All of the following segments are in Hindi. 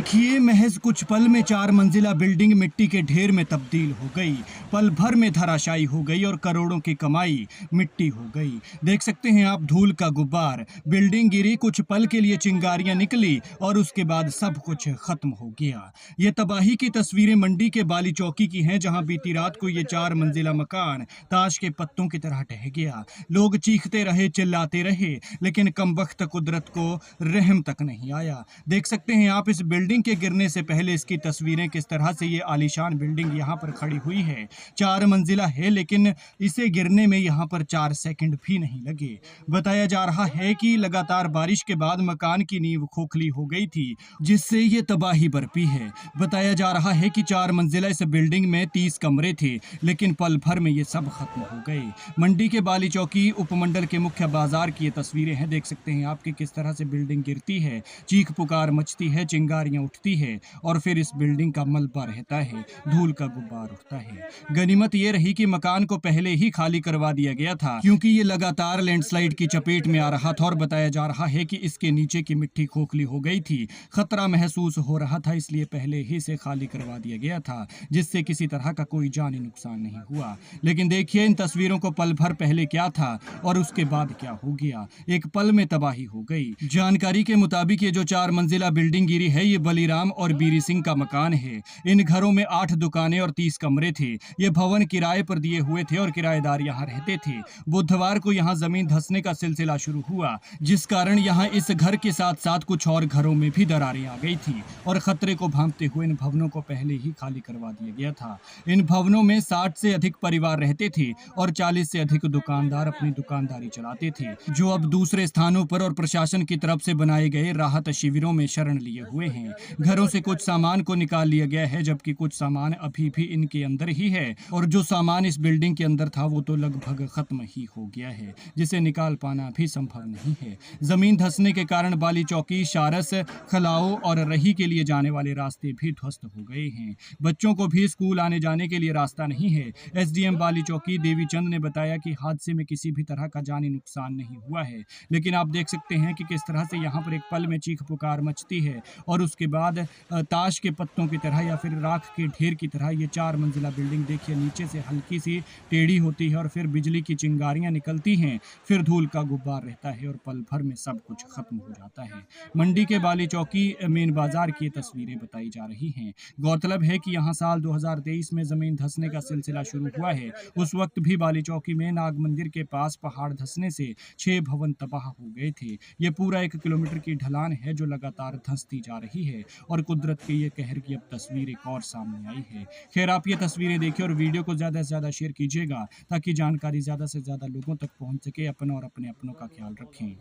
देखिए, महज कुछ पल में 4 मंजिला बिल्डिंग मिट्टी के ढेर में तब्दील हो गई। पल भर में धराशायी हो गई और करोड़ों की कमाई मिट्टी हो गई। देख सकते हैं आप धूल का गुब्बार। बिल्डिंग गिरी, कुछ पल के लिए चिंगारियां निकली और उसके बाद सब कुछ खत्म हो गया। ये तबाही की तस्वीरें मंडी के बाली चौकी की हैं, जहां बीती रात को ये 4 मंजिला मकान ताश के पत्तों की तरह ढह गया। लोग चीखते रहे, चिल्लाते रहे, लेकिन कमबख्त कुदरत को रहम तक नहीं आया। देख सकते हैं आप इस बिल्डिंग के गिरने से पहले इसकी तस्वीरें, किस तरह से ये आलीशान बिल्डिंग यहाँ पर खड़ी हुई है। 4 मंजिला है, लेकिन इसे गिरने में यहाँ पर 4 सेकंड भी नहीं लगे। बताया जा रहा है कि लगातार बारिश के बाद मकान की नींव खोखली हो गई थी, जिससे ये तबाही बरपी है। बताया जा रहा है कि 4 मंजिला इस बिल्डिंग में 30 कमरे थे, लेकिन पल भर में ये सब खत्म हो गए। मंडी के बाली चौकी उपमंडल के मुख्य बाजार की ये तस्वीरें हैं। देख सकते हैं आपकी किस तरह से बिल्डिंग गिरती है, चीख पुकार मचती है, चिंगारियां उठती है और फिर इस बिल्डिंग का मलबा रहता है, धूल का गुब्बार उठता है। गनीमत ये रही कि मकान को पहले ही खाली करवा दिया गया था, क्योंकि ये लगातार लैंडस्लाइड की चपेट में आ रहा था और बताया जा रहा है कि इसके नीचे की मिट्टी खोखली हो गई थी। खतरा महसूस हो रहा था, इसलिए पहले ही से खाली करवा दिया गया था, जिससे किसी तरह का कोई जानी नुकसान नहीं हुआ। लेकिन देखिए इन तस्वीरों को, पल भर पहले क्या था और उसके बाद क्या हो गया। एक पल में तबाही हो गई। जानकारी के मुताबिक ये जो 4 मंजिला बिल्डिंग गिरी है, ये बलीराम और बीरी सिंह का मकान है। इन घरों में 8 दुकानें और 30 कमरे थे। ये भवन किराए पर दिए हुए थे और किराएदार यहाँ रहते थे। बुधवार को यहाँ जमीन धंसने का सिलसिला शुरू हुआ, जिस कारण यहाँ इस घर के साथ साथ कुछ और घरों में भी दरारें आ गई थी और खतरे को भांपते हुए इन भवनों को पहले ही खाली करवा दिया गया था। इन भवनों में 60 से अधिक परिवार रहते थे और 40 से अधिक दुकानदार अपनी दुकानदारी चलाते थे, जो अब दूसरे स्थानों पर और प्रशासन की तरफ से बनाए गए राहत शिविरों में शरण लिए हुए हैं। घरों से कुछ सामान को निकाल लिया गया है, जबकि कुछ सामान अभी भी इनके अंदर ही है और जो सामान इस बिल्डिंग के अंदर था वो तो लगभग खत्म ही हो गया है, जिसे निकाल पाना भी संभव नहीं है। जमीन धंसने के कारण बाली चौकी, शारस, खलाओ और रही के लिए जाने वाले रास्ते भी ध्वस्त हो गए हैं। बच्चों को भी स्कूल आने जाने के लिए रास्ता नहीं है। एसडीएम बाली चौकी देवीचंद ने बताया कि हादसे में किसी भी तरह का जानी नुकसान नहीं हुआ है, लेकिन आप देख सकते हैं कि किस तरह से यहाँ पर एक पल में चीख पुकार मचती है और उसके बाद ताश के पत्तों की तरह या फिर राख के ढेर की तरह ये 4 मंजिला बिल्डिंग, देखिए नीचे से हल्की सी टेढ़ी होती है और फिर बिजली की चिंगारियां निकलती हैं, फिर धूल का गुब्बार रहता है और पल भर में सब कुछ खत्म हो जाता है। मंडी के बाली चौकी मेन बाजार की तस्वीरें बताई जा रही हैं। गौरतलब है कि यहाँ साल 2023 में जमीन धंसने का सिलसिला शुरू हुआ है। उस वक्त भी बाली चौकी में नाग मंदिर के पास पहाड़ धंसने से 6 भवन तबाह हो गए थे। ये पूरा 1 किलोमीटर की ढलान है जो लगातार धंसती जा रही है और कुदरत के ये कहर की अब तस्वीर एक और सामने आई है। खैर, आप ये तस्वीरें देखिए और वीडियो को ज़्यादा से ज़्यादा शेयर कीजिएगा, ताकि जानकारी ज़्यादा से ज़्यादा लोगों तक पहुंच सके। अपना और अपने अपनों का ख्याल रखें।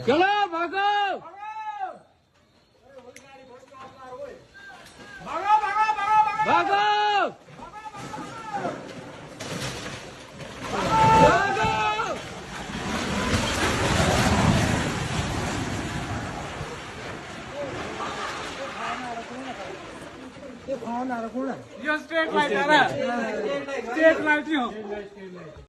चलो भागो भागो ये स्ट्रेट लाइट आ रहा है, स्ट्रेट लाइट ही हो।